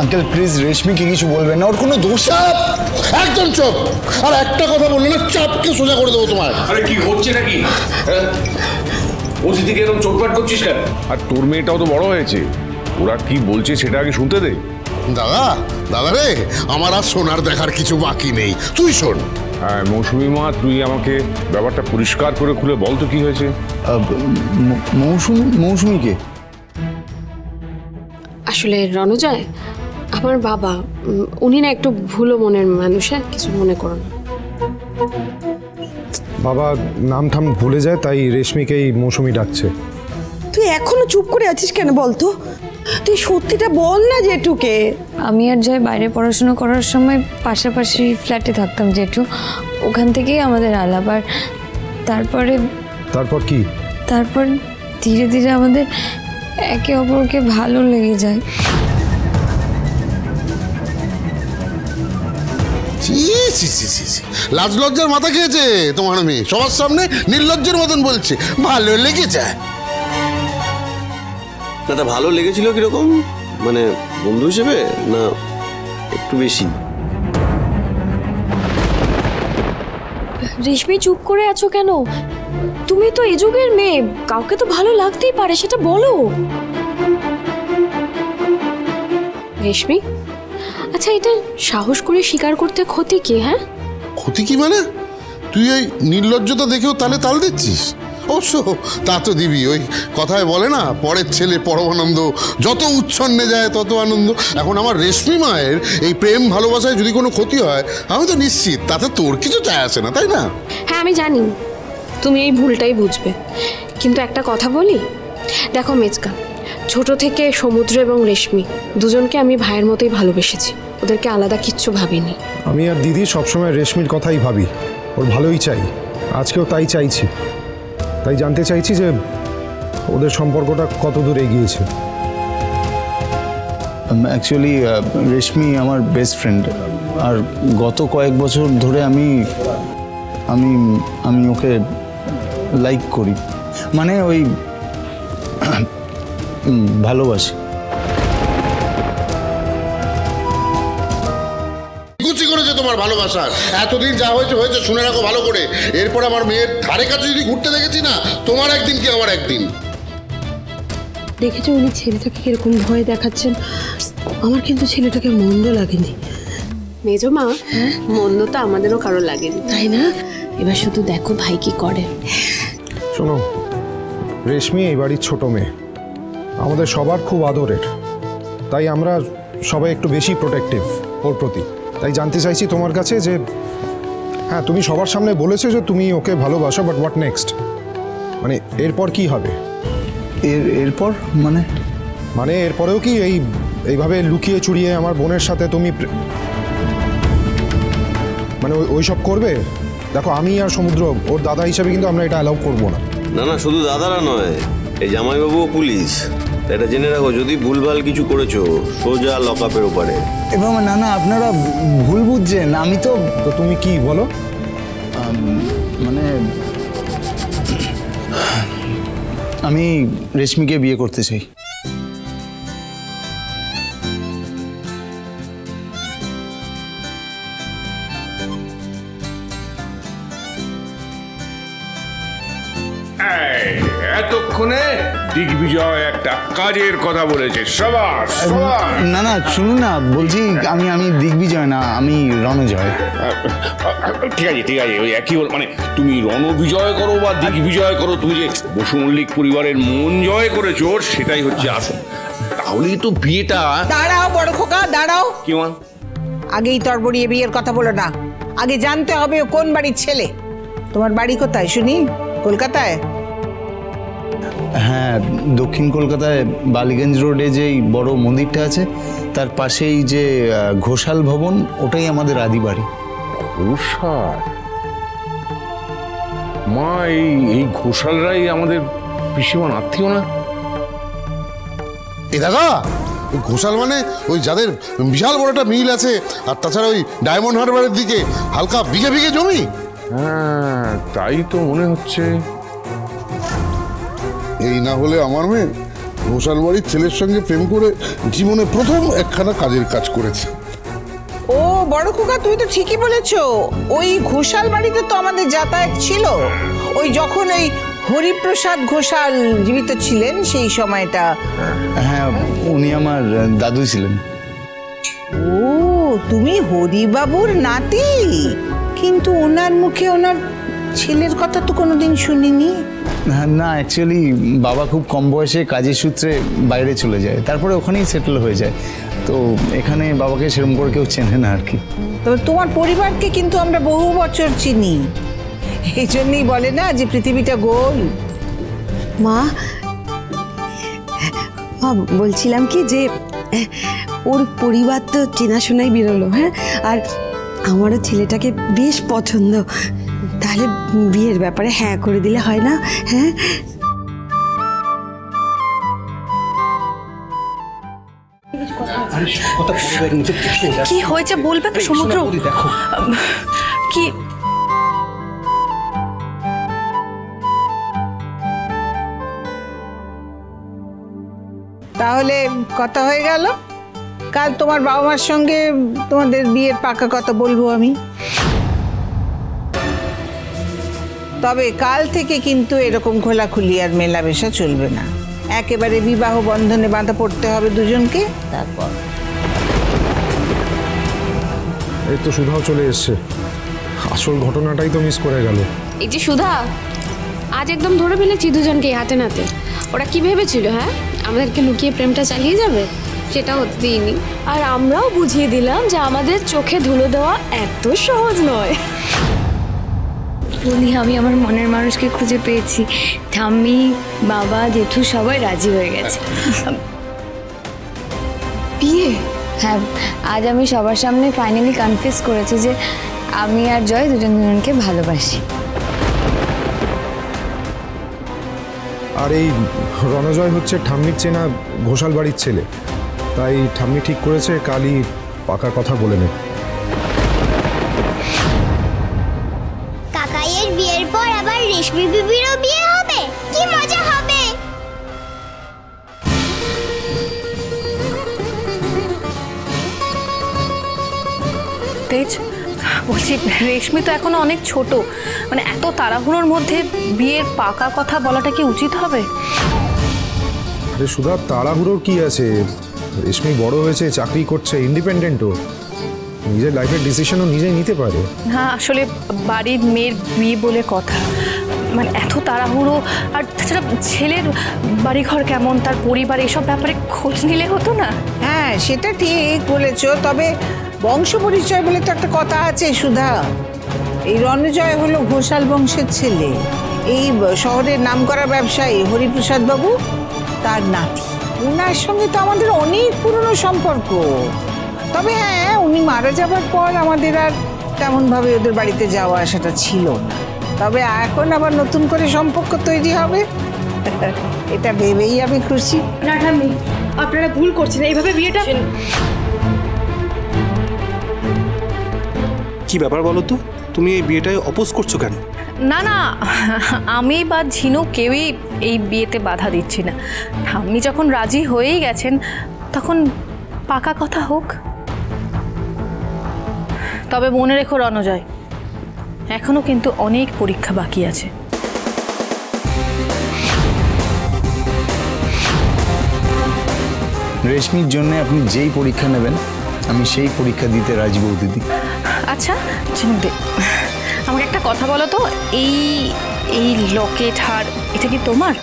Uncle please রেশমিকে কিছু বলবেন না, ওর কোনো দোষ। একদম চুপ। আর একটা কথা বললে না চাপকে সোজা করে দেবো তোমার। আরে কি হচ্ছে নাকি? ওসি থেকে এরকম চোটপাট করছিস কেন? আর তোর মেয়েটাও তো বড় হয়েছে, ওরা কি বলছে সেটা আগে শুনতে দে। দাদা দাদা রে, আমার আর শোনার দেখার কিছু বাকি নেই, তুই শোন। হ্যাঁ মৌসুমি মা, তুই আমাকে ব্যাপারটা পরিষ্কার করে খুলে বল তো কি হয়েছে। মৌসুমিকে আসলে রণজয় আমার বাবা, উনি না একটু ভুলো মনের মানুষ, কিছু মনে করো না। বাবা নাম ঠাম ভুলে যায়, তাই রেশমিকেই মৌসুমি ডাকছে। তুই এখনো চুপ করে আছিস কেন বলতো? তুই সত্যিটা বল না জেঠুকে। আমি আর জয় বাইরে পড়াশোনা করার সময় পাশাপাশি ফ্ল্যাটে থাকতাম জেঠু, ওখান থেকেই আমাদের আলাপ। আর তারপর কি? তারপর ধীরে ধীরে আমাদের একে অপরকে ভালো লেগে যায়। লাজ লজ্জার মাথা খেয়েছে তোমার মেয়ে, সবার সামনে নির্লজ্জের মতন বলছে ভালো লেগেছে। না ভালো লেগেছিল কিরকম, মানে বন্ধু হিসেবে না একটু বেশি? রেশমি চুপ করে আছো কেন? তুমি তো এ যুগের মেয়ে, কাউকে তো ভালো লাগতেই পারে, সেটা বলো। রেশমি আচ্ছা, এটা সাহস করে স্বীকার করতে ক্ষতি কি? হ্যাঁ ক্ষতি কি মানে? তুই এই নির্লজ্জতা দেখেও তালে তাল দিচ্ছিস? অবশ্য তা তো দিবি, ওই কথায় বলে না পরের ছেলে পরমানন্দ, যত উচ্ছন্নে যায় তত আনন্দ। এখন আমার রেশমি মায়ের এই প্রেম ভালোবাসায় যদি কোনো ক্ষতি হয়, আমি তো নিশ্চিত তাতে তোর কিছু চায় আসে না, তাই না? হ্যাঁ আমি জানি তুমি এই ভুলটাই বুঝবে, কিন্তু একটা কথা বলি, দেখো মেজকা, ছোট থেকে সমুদ্র এবং রেশমি দুজনকে আমি ভাইয়ের মতোই ভালোবেসেছি, ওদেরকে আলাদা কিচ্ছু ভাবিনি। আমি আর দিদি সবসময় রেশমির কথাই ভাবি, ওর ভালোই চাই, আজকেও তাই চাইছি। তাই জানতে চাইছি যে ওদের সম্পর্কটা কত দূর এগিয়েছে। অ্যাকচুয়ালি রেশমি আমার বেস্ট ফ্রেন্ড, আর গত কয়েক বছর ধরে আমি আমি আমি ওকে লাইক করি, মানে ওই ভালোবাসি। গুছি করেছে তোমার ভালোবাসার, এতদিন যা হয়েছে হয়েছে, শুনে রাখো ভালো করে। এরপর আমার মেয়ের ধারে কাছে যদি ঘুরতে দেখেছি না, তোমার একদিন কি আমার একদিন। দেখেছো উনি ছেলেটাকে কিরকম ভয় দেখাচ্ছেন, আমার কিন্তু ছেলেটাকে মন্দ লাগেনি। মেজো মা, মন্দ তো আমাদেরও কারো লাগেনি, তাই না? এবার শুধু দেখো ভাই কি করে। শোনো, রেশমি এই বাড়ির ছোট মেয়ে, আমাদের সবার খুব আদরের, তাই আমরা সবাই একটু বেশি প্রোটেক্টিভ ওর প্রতি। তাই জানতে চাইছি তোমার কাছে যে হ্যাঁ তুমি সবার সামনে বলেছো যে তুমি ওকে ভালোবাসো, বাট হোয়াট নেক্সট? মানে এরপর কি হবে? এরপর মানে এরপরেও কি এইভাবে লুকিয়ে চুরিয়ে আমার বোনের সাথে তুমি মানে ওইসব করবে? দেখো আমি আর সমুদ্র ওর দাদা হিসাবে কিন্তু আমরা এটা অ্যালাউ করবো না। না না, শুধু দাদারা নয়, এই জামাইবাবুও পুলিশ, এটা জেনে রাখো। যদি ভুলভাল কিছু করেছো সোজা লকআপের ওপারে। এবং না না, আপনারা ভুল বুঝছেন, আমি তো তুমি কি বলো? মানে আমি রেশমিকে বিয়ে করতে চাই। এতক্ষণে দিগ্বিজয় একটা কাজের কথা বলেছে, সবাস। না না শুনুন না, বলছি আমি দিগ্বিজয় না, আমি রণজয়। ঠিক আছে, ওই একই বল, মানে তুমি রণবিজয় করো বা দিগ্বিজয় করো, তুমি যে বসু মল্লিক পরিবারের মন জয় করেছো সেটাই হচ্ছে আসল। তাহলেই তো বিয়েটা। দাঁড়াও বড় খোকা, দাঁড়াও। কি মা? আগেই তরবরিয়ে বিয়ের কথা বলো না, আগে জানতে হবে ও কোন বাড়ির ছেলে। তোমার বাড়ি কোথায় শুনি? কলকাতায়? হ্যাঁ, দক্ষিণ কলকাতায় বালিগঞ্জ রোডে যেই বড় মন্দিরটা আছে তার পাশেই যে ঘোষাল ভবন, ওটাই আমাদের আদি বাড়ি। ঘোষাল? মা, এই ঘোষালরাই আমাদের পিসিমার আত্মীয় না? এ দাদা, ঘোষাল মানে ওই যাদের বিশাল বড় একটা মিল আছে, আর তাছাড়া ওই ডায়মন্ড হারবারের দিকে হালকা বিঘে বিঘে জমি। হ্যাঁ তাই তো মনে হচ্ছে। এই না হলে আমার মেয়ে ঘোষাল বাড়ির ছেলের সঙ্গে প্রেম করে জীবনে প্রথম একখানা কাজের কাজ করেছে। ও বড় খোকা, তুই তো ঠিকই বলেছ। ওই ঘোষাল বাড়িতে তো আমাদের যাতায়াত ছিল, ওই যখন ওই হরিপ্রসাদ ঘোষাল জীবিত ছিলেন সেই সময়টা। হ্যাঁ, উনি আমার দাদু ছিলেন। ও, তুমি হরিবাবুর নাতি? কিন্তু ওনার মুখে ওনার ছেলের কথা তো কোনোদিন শুনিনি। না, অ্যাকচুয়ালি বাবা খুব কম বয়সে কাজের সূত্রে বাইরে চলে যায়, তারপরে ওখানেই সেটেল হয়ে যায়। তো এখানে বাবাকে সেরকম করে কেউ চেনে না আর কি। তবে তোমার পরিবারকে কিন্তু আমরা বহু বছর চিনি, এই জন্যই বলে না যে পৃথিবীটা গোল। মা, বলছিলাম কি যে ওর পরিবার তো চেনাশোনাই বেরোলো, হ্যাঁ, আর আমারও ছেলেটাকে বেশ পছন্দ। তাহলে বিয়ের ব্যাপারে হ্যাঁ করে দিলে হয় না? হ্যাঁ, কি হয়েছে বলবে তো সমুদ্র? কি তাহলে কথা হয়ে গেল, কাল তোমার বাবা মার সঙ্গে তোমাদের বিয়ের পাকা কথা বলবো আমি। তবে কাল থেকে কিন্তু এরকম খোলাখুলি আর মেলামেশা চলবে না, একেবারে বিবাহ বন্ধনে বাঁধা পড়তে হবে দুজনকে। তারপর এই তো সুধাও চলে এসছে, আসল ঘটনাটাই তো মিস করে গেল। এই যে সুধা, আজ একদম ধরে ফেলেছি দুজনকে হাতে নাতে। ওরা কি ভেবেছিল হ্যাঁ আমাদেরকে লুকিয়ে প্রেমটা চালিয়ে যাবে? সেটা হতে দিইনি। আর আমরাও বুঝিয়ে দিলাম যে আমাদের চোখে ধুলো দেওয়া এত সহজ নয়। বলি, আমি আমার মনের মানুষকে খুঁজে পেয়েছি। ঠাম্মি, বাবা, জেঠু সবাই রাজি হয়ে গেছে। বিয়ে? হ্যাঁ, আজ আমি সবার সামনে ফাইনালি কনফেস করেছি যে আমি আর জয় দুজন দুজনকে ভালোবাসি। আর এই রণজয় হচ্ছে ঠাম্মির চেনা ঘোষাল বাড়ির ছেলে, তাই ঠাম্মি ঠিক করেছে কালই পাকা কথা বলে নেবে। কাকাইয়ের বিয়ের পর আবার রেশমি বিবিরও বিয়ে হবে, কি মজা হবে! তেজ, বলছি রেশমি তো এখনো অনেক ছোট, মানে এত তাড়াহুড়োর মধ্যে বিয়ের পাকা কথা বলাটা কি উচিত হবে? আরে সুধা, তাড়াহুড়োর কি আছে? রেশমি বড় হয়েছে, চাকরি করছে, ইন্ডিপেন্ডেন্টও, নিজের লাইফের ডিসিশনও নিজেই নিতে পারে। না, আসলে বাড়ির মেয়ের বিয়ে বলে কথা, মানে এত তাড়াহুড়ো। আর তাছাড়া ছেলের বাড়িঘর কেমন, তার পরিবার, এসব ব্যাপারে খোঁজ নিলে হতো না? হ্যাঁ, সেটা ঠিক বলেছ। তবে বংশ পরিচয় বলে তো একটা কথা আছে সুধা। এই রণজয় হলো ঘোষাল বংশের ছেলে, এই শহরের নামকরা ব্যবসায়ী হরিপ্রসাদ বাবু তার নাতি। ওনার সঙ্গে তো আমাদের অনেক পুরনো সম্পর্ক। তবে হ্যাঁ, উনি মারা যাবার পর আমাদের আর তেমনভাবে ওদের বাড়িতে যাওয়া আসাটা ছিল না। তবে এখন আবার নতুন করে সম্পর্ক তৈরি হবে, এটা ভেবেই আমি খুশি। না ঠাম্মি, আপনারা ভুল করছেন, এইভাবে বিয়েটা। কি ব্যাপার বলো তো, তুমি এই বিয়েটায় অপোজ করছো কেন? না না, আমি বা ঝিনু কেউই এই বিয়েতে বাধা দিচ্ছি না। আপনি যখন রাজি হয়েই গেছেন তখন পাকা কথা হোক। তবে মনে রেখো রণজয়, এখনো কিন্তু অনেক পরীক্ষা বাকি আছে। রেশমির জন্য আপনি যেই পরীক্ষা নেবেন আমি সেই পরীক্ষা দিতে রাজি বৌদিদি। আচ্ছা ঝিনুদে, আমাকে একটা কথা বলো তো, এই লকেট হার এটা কি তোমার?